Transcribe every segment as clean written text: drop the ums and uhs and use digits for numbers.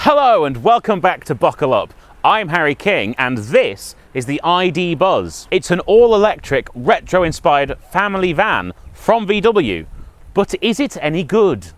Hello and welcome back to Buckle Up. I'm Harry King and this is the ID Buzz. It's an all-electric, retro-inspired family van from VW. But is it any good?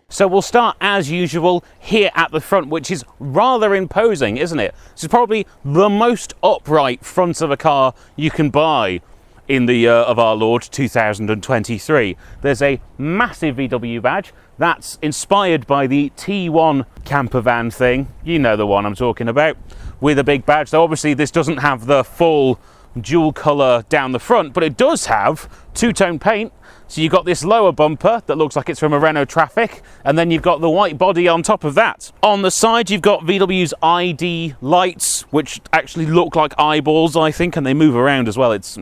So we'll start as usual here at the front, which is rather imposing, isn't it? This is probably the most upright front of a car you can buy in the year of our Lord 2023. There's a massive VW badge that's inspired by the T1 camper van thing. You know the one I'm talking about, with a big badge. So obviously this doesn't have the full dual colour down the front, but it does have two-tone paint. So you've got this lower bumper that looks like it's from a Renault Traffic, and then you've got the white body on top of that. On the side you've got VW's ID lights, which actually look like eyeballs, I think, and they move around as well. It's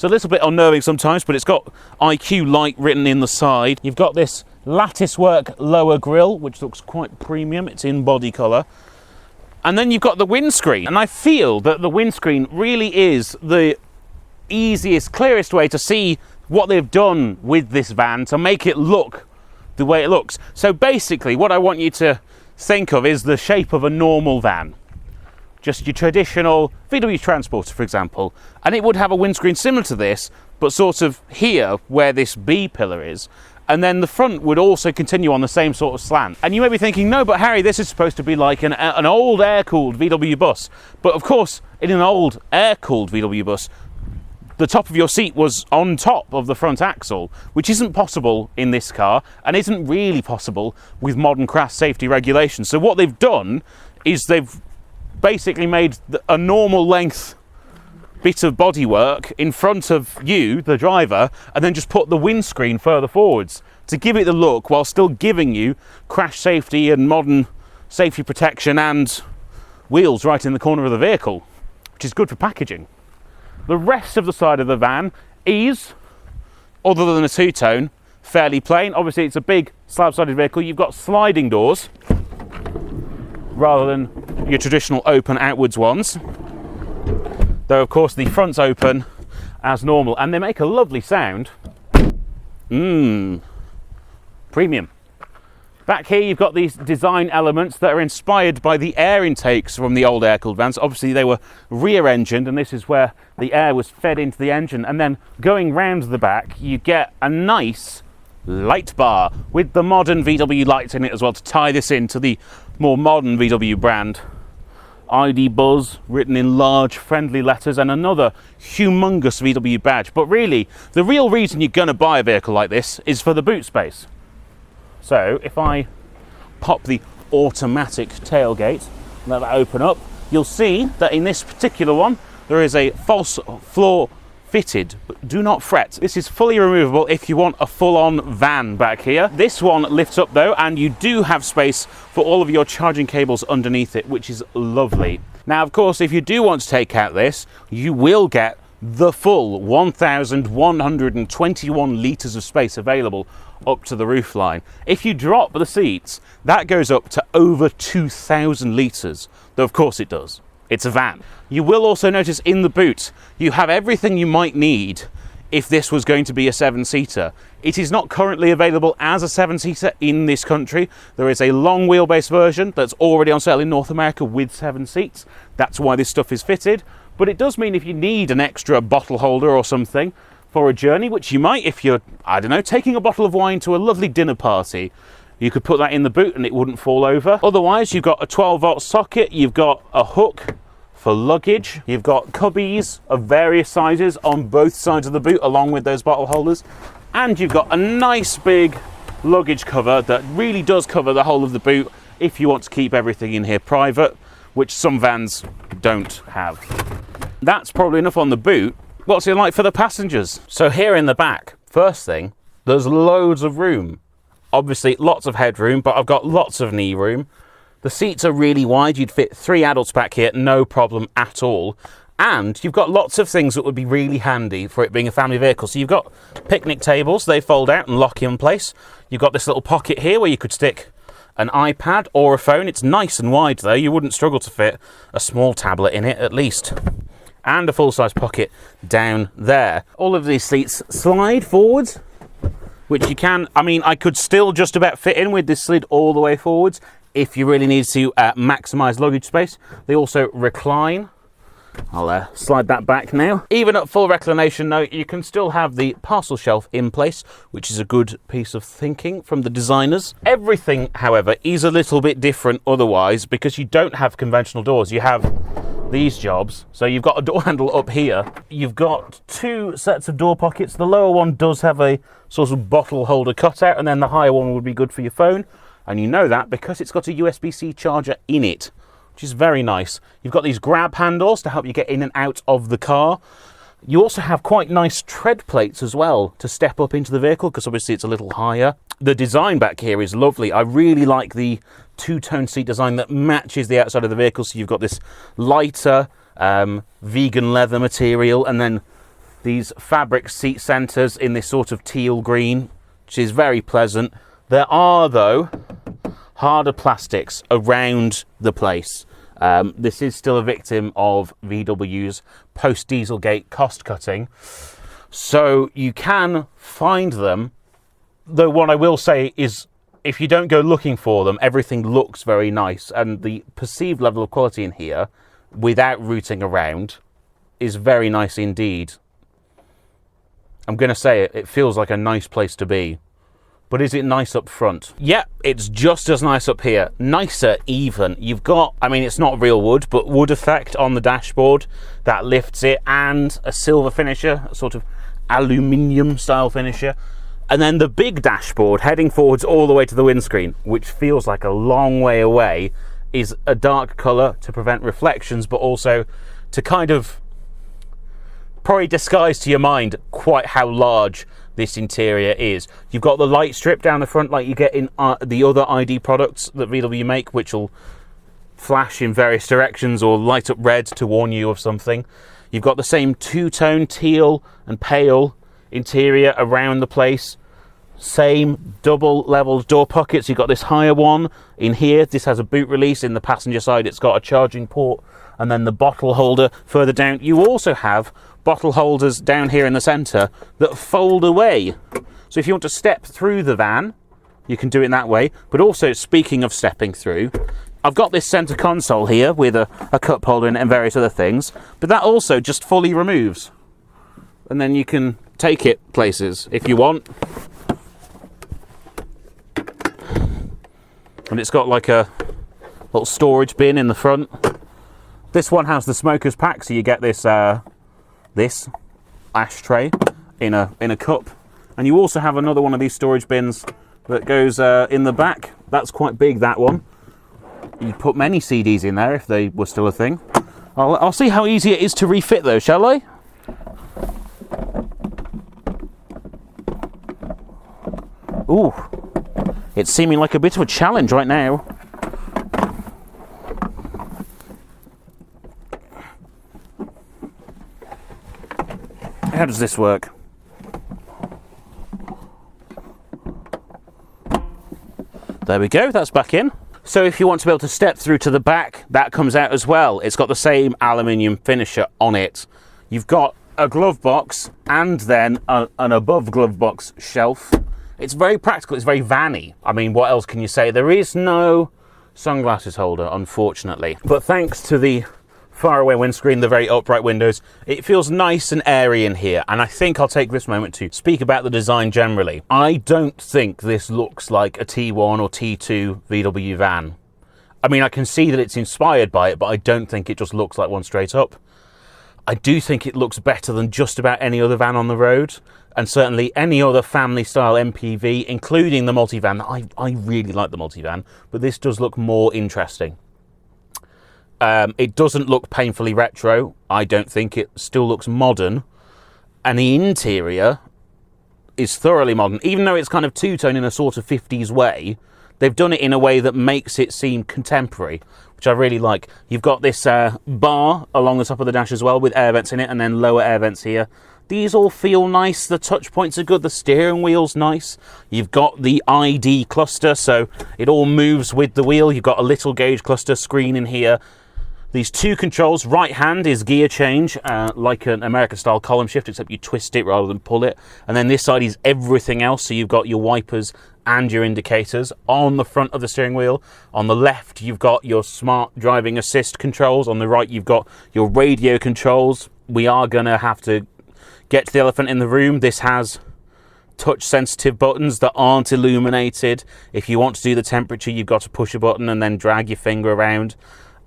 a little bit unnerving sometimes, but it's got IQ light written in the side. You've got this lattice work lower grille, which looks quite premium. It's in body colour. And then you've got the windscreen. And I feel that the windscreen really is the easiest, clearest way to see what they've done with this van to make it look the way it looks. So basically, what I want you to think of is the shape of a normal van. Just your traditional VW Transporter, for example, and it would have a windscreen similar to this, but sort of here where this B pillar is, and then the front would also continue on the same sort of slant. And you may be thinking, no, but Harry, this is supposed to be like an old air-cooled VW bus. But of course, in an old air-cooled VW bus, the top of your seat was on top of the front axle, which isn't possible in this car, and isn't really possible with modern crash safety regulations. So what they've done is they've basically made a normal length bit of bodywork in front of you, the driver, and then just put the windscreen further forwards to give it the look while still giving you crash safety and modern safety protection and wheels right in the corner of the vehicle, which is good for packaging. The rest of the side of the van is, other than a two-tone, fairly plain. Obviously it's a big slab-sided vehicle. You've got sliding doors rather than your traditional open outwards ones, though of course the front's open as normal, and they make a lovely sound. Premium. Back here you've got these design elements that are inspired by the air intakes from the old air-cooled vans. Obviously they were rear-engined, and this is where the air was fed into the engine, and then going round the back you get a nice light bar with the modern VW lights in it as well to tie this into the more modern VW brand. ID Buzz written in large friendly letters, and another humongous VW badge. But really, the real reason you're going to buy a vehicle like this is for the boot space. So if I pop the automatic tailgate and let that open up, you'll see that in this particular one there is a false floor fitted, but do not fret. This is fully removable if you want a full-on van back here. This one lifts up though, and you do have space for all of your charging cables underneath it, which is lovely. Now, of course, if you do want to take out this, you will get the full 1,121 litres of space available up to the roofline. If you drop the seats, that goes up to over 2,000 litres, though of course it does. It's a van. You will also notice in the boot, you have everything you might need if this was going to be a 7-seater. It is not currently available as a 7-seater in this country. There is a long wheelbase version that's already on sale in North America with 7 seats. That's why this stuff is fitted. But it does mean if you need an extra bottle holder or something for a journey, which you might if you're, I don't know, taking a bottle of wine to a lovely dinner party, you could put that in the boot and it wouldn't fall over. Otherwise, you've got a 12-volt socket, you've got a hook for luggage, you've got cubbies of various sizes on both sides of the boot along with those bottle holders, and you've got a nice big luggage cover that really does cover the whole of the boot if you want to keep everything in here private, which some vans don't have. That's probably enough on the boot. What's it like for the passengers? So here in the back, first thing, there's loads of room. Obviously lots of headroom, but I've got lots of knee room. The seats are really wide. You'd fit 3 adults back here, no problem at all. And you've got lots of things that would be really handy for it being a family vehicle. So you've got picnic tables, they fold out and lock in place. You've got this little pocket here where you could stick an iPad or a phone. It's nice and wide though. You wouldn't struggle to fit a small tablet in it at least. And a full-size pocket down there. All of these seats slide forwards which you can, I mean, I could still just about fit in with this slid all the way forwards if you really need to maximise luggage space. They also recline. I'll slide that back now. Even at full reclination though, you can still have the parcel shelf in place, which is a good piece of thinking from the designers. Everything, however, is a little bit different otherwise, because you don't have conventional doors. You have these jobs. So you've got a door handle up here. You've got two sets of door pockets. The lower one does have a sort of bottle holder cutout, and then the higher one would be good for your phone. And you know that because it's got a USB-C charger in it, which is very nice. You've got these grab handles to help you get in and out of the car. You also have quite nice tread plates as well to step up into the vehicle, because obviously it's a little higher. The design back here is lovely. I really like the two-tone seat design that matches the outside of the vehicle. So you've got this lighter vegan leather material, and then these fabric seat centers in this sort of teal green, which is very pleasant. There are, though, harder plastics around the place. This is still a victim of VW's post-Dieselgate cost cutting, so you can find them, though what I will say is if you don't go looking for them, everything looks very nice, and the perceived level of quality in here without rooting around is very nice indeed. I'm going to say it, it feels like a nice place to be. But is it nice up front? Yeah, it's just as nice up here. Nicer even. You've got, I mean, it's not real wood, but wood effect on the dashboard that lifts it, and a silver finisher, a sort of aluminium style finisher. And then the big dashboard heading forwards all the way to the windscreen, which feels like a long way away, is a dark colour to prevent reflections, but also to kind of probably disguise to your mind quite how large this interior is. You've got the light strip down the front like you get in the other ID products that VW make, which will flash in various directions or light up red to warn you of something. You've got the same two-tone teal and pale interior around the place. Same double-leveled door pockets. You've got this higher one in here. This has a boot release. In the passenger side, it's got a charging port, and then the bottle holder further down. You also have bottle holders down here in the centre that fold away. So if you want to step through the van, you can do it that way. But also, speaking of stepping through, I've got this centre console here with a cup holder in it and various other things, but that also just fully removes. And then you can take it places if you want. And it's got like a little storage bin in the front. This one has the smoker's pack, so you get this this ashtray in a cup, and you also have another one of these storage bins that goes in the back. That's quite big, that one. You'd put many CDs in there if they were still a thing. I'll see how easy it is to refit though, shall I? Ooh, it's seeming like a bit of a challenge right now. How does this work? There we go, that's back in. So if you want to be able to step through to the back, that comes out as well. It's got the same aluminium finisher on it. You've got a glove box and then an above glove box shelf. It's very practical, it's very vanny. I mean, what else can you say? There is no sunglasses holder, unfortunately. But thanks to the faraway windscreen, the very upright windows, it feels nice and airy in here. And I think I'll take this moment to speak about the design generally. I don't think this looks like a T1 or T2 VW van. I mean, I can see that it's inspired by it, but I don't think it just looks like one straight up. I do think it looks better than just about any other van on the road, and certainly any other family-style MPV, including the Multivan. I really like the Multivan, but this does look more interesting. It doesn't look painfully retro. I don't think. It still looks modern. And the interior is thoroughly modern. Even though it's kind of two-tone in a sort of 50s way, they've done it in a way that makes it seem contemporary, which I really like. You've got this bar along the top of the dash as well with air vents in it, and then lower air vents here. These all feel nice. The touch points are good. The steering wheel's nice. You've got the ID cluster, so it all moves with the wheel. You've got a little gauge cluster screen in here. these two controls. Right hand is gear change, like an American style column shift, except you twist it rather than pull it. And then this side is everything else. So you've got your wipers and your indicators on the front of the steering wheel. On the left, you've got your smart driving assist controls. On the right, you've got your radio controls. We are going to have to get to the elephant in the room. This has touch sensitive buttons that aren't illuminated. If you want to do the temperature, you've got to push a button and then drag your finger around.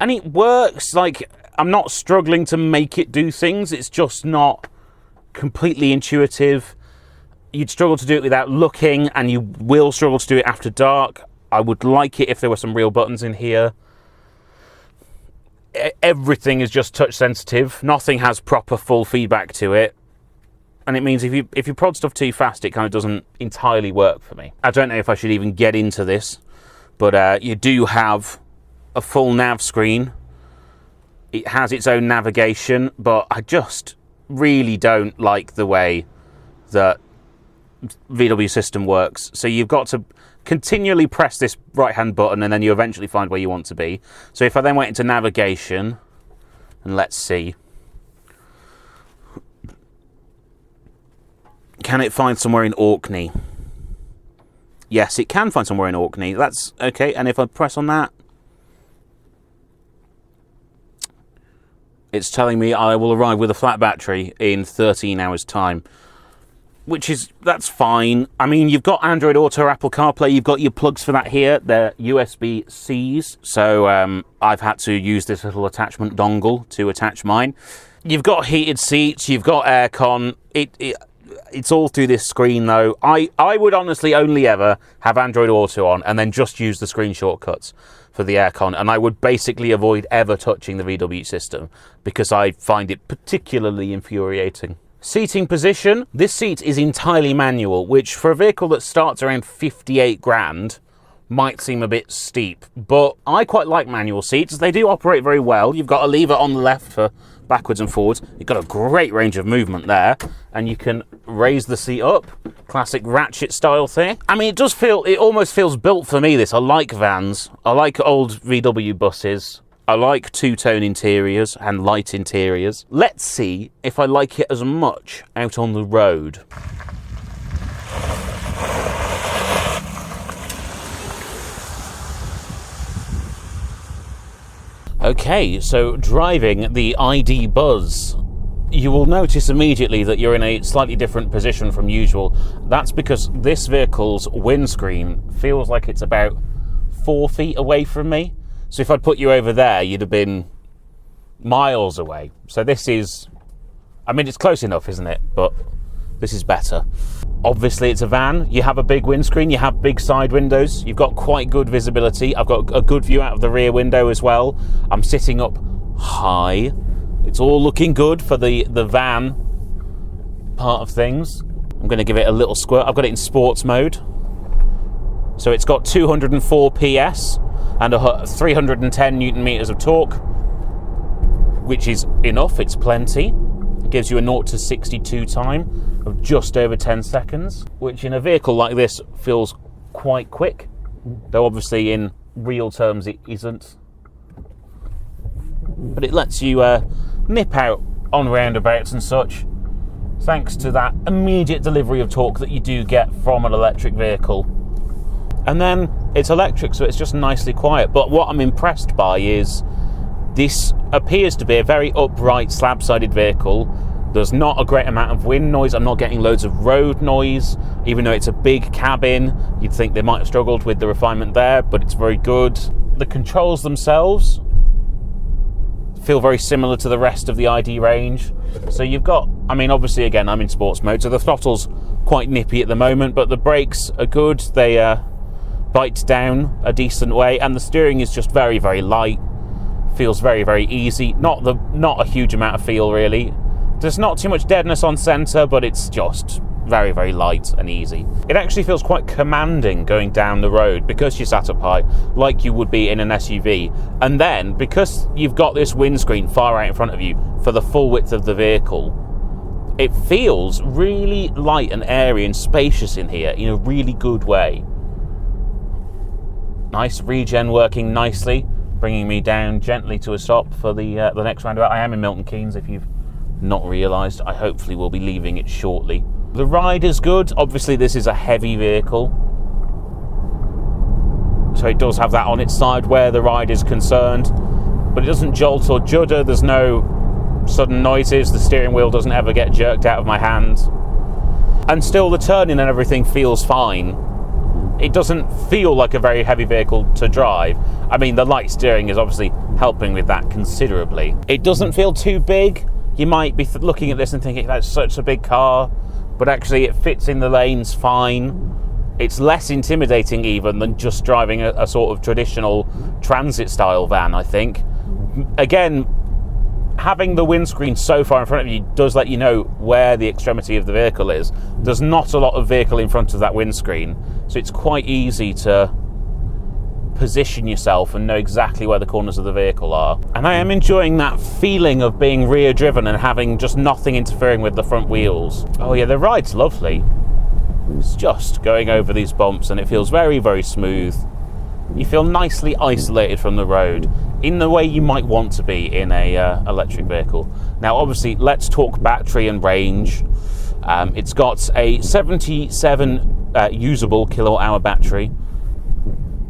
And it works. Like, I'm not struggling to make it do things. It's just not completely intuitive. You'd struggle to do it without looking, and you will struggle to do it after dark. I would like it if there were some real buttons in here. Everything is just touch sensitive. Nothing has proper full feedback to it. And it means if you prod stuff too fast, it kind of doesn't entirely work for me. I don't know if I should even get into this, but you do have a full nav screen. It has its own navigation, but I just really don't like the way that VW system works. So you've got to continually press this right hand button and then you eventually find where you want to be. So if I then went into navigation, and let's see, can it find somewhere in Orkney? Yes, it can find somewhere in Orkney. That's okay. And if I press on that, it's telling me I will arrive with a flat battery in 13 hours time, that's fine. I mean, you've got Android Auto, Apple CarPlay, you've got your plugs for that here. They're USB-Cs, so I've had to use this little attachment dongle to attach mine. You've got heated seats, you've got aircon. It's all through this screen, though. I would honestly only ever have Android Auto on and then just use the screen shortcuts for the aircon, and I would basically avoid ever touching the VW system because I find it particularly infuriating. Seating position. This seat is entirely manual, which for a vehicle that starts around 58 grand might seem a bit steep, but I quite like manual seats. They do operate very well. You've got a lever on the left for backwards and forwards. You've got a great range of movement there, and you can raise the seat up. Classic ratchet style thing. I mean, it almost feels built for me, this. I like vans. I like old VW buses. I like two-tone interiors and light interiors. Let's see if I like it as much out on the road. Okay, so driving the ID Buzz. You will notice immediately that you're in a slightly different position from usual. That's because this vehicle's windscreen feels like it's about 4 feet away from me. So if I'd put you over there, you'd have been miles away. So this is, I mean, it's close enough, isn't it? But this is better. Obviously, it's a van. You have a big windscreen. You have big side windows. You've got quite good visibility. I've got a good view out of the rear window as well. I'm sitting up high. It's all looking good for the van part of things. I'm going to give it a little squirt. I've got it in sports mode. So it's got 204 PS. And 310 Newton meters of torque, which is enough, it's plenty. It gives you a 0 to 62 time of just over 10 seconds, which in a vehicle like this feels quite quick, though obviously in real terms it isn't. But it lets you nip out on roundabouts and such, thanks to that immediate delivery of torque that you do get from an electric vehicle. And then it's electric, so it's just nicely quiet. But what I'm impressed by is this appears to be a very upright, slab-sided vehicle. There's not a great amount of wind noise. I'm not getting loads of road noise. Even though it's a big cabin, you'd think they might have struggled with the refinement there, but it's very good. The controls themselves feel very similar to the rest of the ID range. So you've got, I mean, obviously, again, I'm in sports mode, so the throttle's quite nippy at the moment, but the brakes are good. They bite down a decent way, and the steering is just very, very light. Feels very, very easy. Not a huge amount of feel, really. There's not too much deadness on centre, but it's just very, very light and easy. It actually feels quite commanding going down the road because you're sat up high, like you would be in an SUV. And then, because you've got this windscreen far out in front of you for the full width of the vehicle, it feels really light and airy and spacious in here in a really good way. Nice regen working nicely. bringing me down gently to a stop for the next roundabout. I am in Milton Keynes, if you've not realised. I hopefully will be leaving it shortly. The ride is good. Obviously, this is a heavy vehicle, so it does have that on its side where the ride is concerned, but it doesn't jolt or judder. There's no sudden noises. The steering wheel doesn't ever get jerked out of my hand, and still the turning and everything feels fine. It doesn't feel like a very heavy vehicle to drive. I mean, the light steering is obviously helping with that considerably. It doesn't feel too big. You might be looking at this and thinking that's such a big car, but actually it fits in the lanes fine. It's less intimidating even than just driving a sort of traditional transit style van, I think. Again, having the windscreen so far in front of you does let you know where the extremity of the vehicle is. There's not a lot of vehicle in front of that windscreen, so it's quite easy to position yourself and know exactly where the corners of the vehicle are. And I am enjoying that feeling of being rear driven and having just nothing interfering with the front wheels. Oh yeah, the ride's lovely. It's just going over these bumps and it feels very, very smooth. You feel nicely isolated from the road in the way you might want to be in a electric vehicle. Now obviously let's talk battery and range. It's got a 77 usable kilowatt hour battery.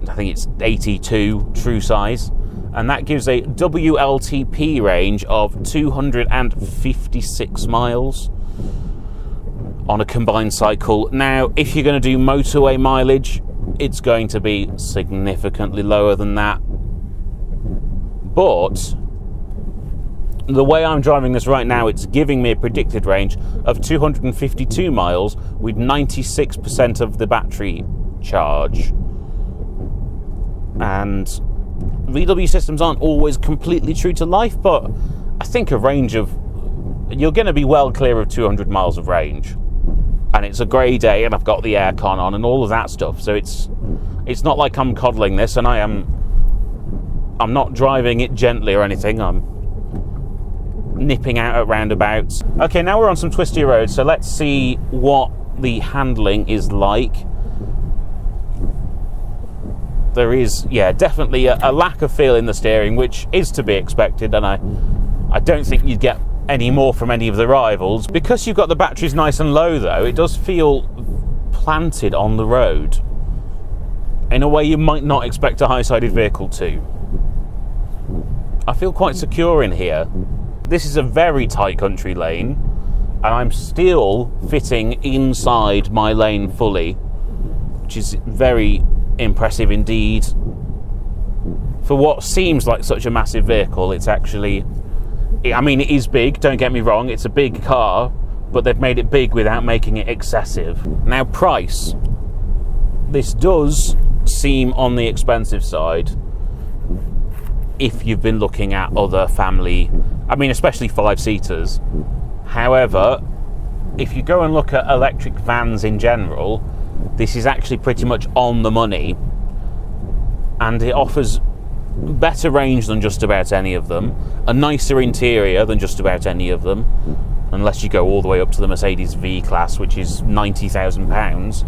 I think it's 82 true size, and that gives a WLTP range of 256 miles on a combined cycle. Now, if you're going to do motorway mileage, it's going to be significantly lower than that. But the way I'm driving this right now, it's giving me a predicted range of 252 miles with 96% of the battery charge. And VW systems aren't always completely true to life, but I think a range of, you're going to be well clear of 200 miles of range. And it's a grey day and I've got the aircon on and all of that stuff, so it's not like I'm coddling this, and I'm not driving it gently or anything. I'm nipping out at roundabouts. Okay, now we're on some twisty roads, so let's see what the handling is like. There is, yeah, definitely a lack of feel in the steering, which is to be expected, and I don't think you'd get any more from any of the rivals. Because you've got the batteries nice and low though, it does feel planted on the road in a way you might not expect a high-sided vehicle to. I feel quite secure in here. This is a very tight country lane, and I'm still fitting inside my lane fully, which is very impressive indeed. For what seems like such a massive vehicle, it's actually, I mean, it is big, don't get me wrong, it's a big car, but they've made it big without making it excessive. Now, price. This does seem on the expensive side if you've been looking at other family, I mean, especially 5-seaters. However, if you go and look at electric vans in general, this is actually pretty much on the money, and it offers better range than just about any of them, a nicer interior than just about any of them, unless you go all the way up to the Mercedes V-Class, which is £90,000.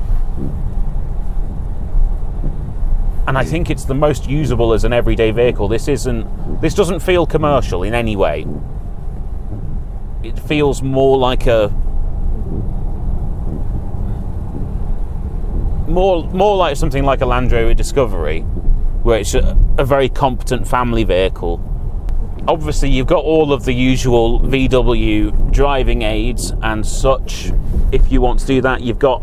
And I think it's the most usable as an everyday vehicle. This doesn't feel commercial in any way. It feels more like more like something like a Land Rover Discovery, where it's a very competent family vehicle. Obviously, you've got all of the usual VW driving aids and such. If you want to do that, you've got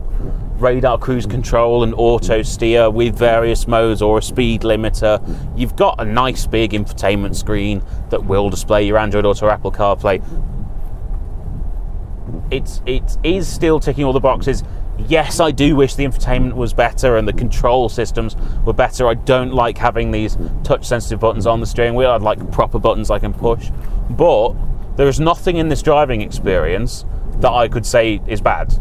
radar cruise control and auto steer with various modes, or a speed limiter. You've got a nice big infotainment screen that will display your Android Auto or Apple CarPlay. It is still ticking all the boxes. Yes, I do wish the infotainment was better and the control systems were better. I don't like having these touch-sensitive buttons on the steering wheel. I'd like proper buttons I can push. But there is nothing in this driving experience that I could say is bad.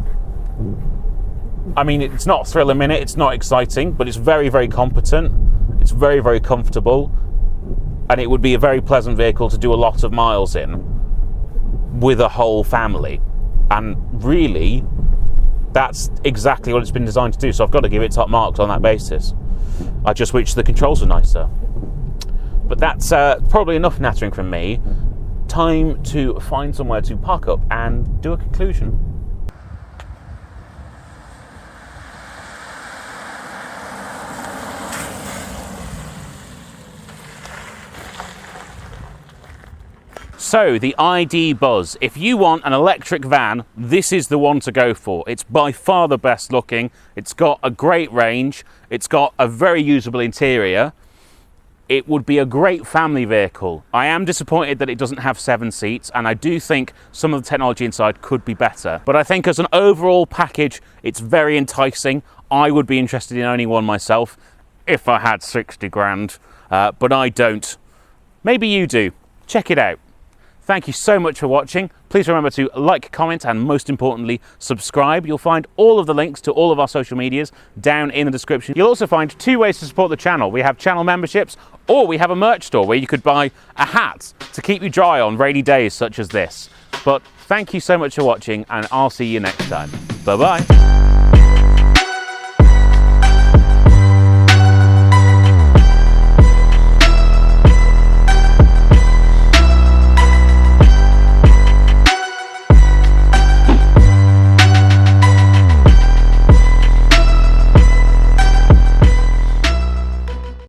I mean, it's not thrill a minute, it's not exciting, but it's very, very competent. It's very, very comfortable. And it would be a very pleasant vehicle to do a lot of miles in with a whole family. And really, that's exactly what it's been designed to do, so I've got to give it top marks on that basis. I just wish the controls were nicer. But that's probably enough nattering from me. Time to find somewhere to park up and do a conclusion. So, the ID Buzz. If you want an electric van, this is the one to go for. It's by far the best looking. It's got a great range. It's got a very usable interior. It would be a great family vehicle. I am disappointed that it doesn't have 7 seats, and I do think some of the technology inside could be better. But I think as an overall package, it's very enticing. I would be interested in owning one myself if I had 60 grand, but I don't. Maybe you do. Check it out. Thank you so much for watching. Please remember to like, comment, and most importantly, subscribe. You'll find all of the links to all of our social medias down in the description. You'll also find 2 ways to support the channel. We have channel memberships, or we have a merch store where you could buy a hat to keep you dry on rainy days such as this. But thank you so much for watching, and I'll see you next time. Bye-bye.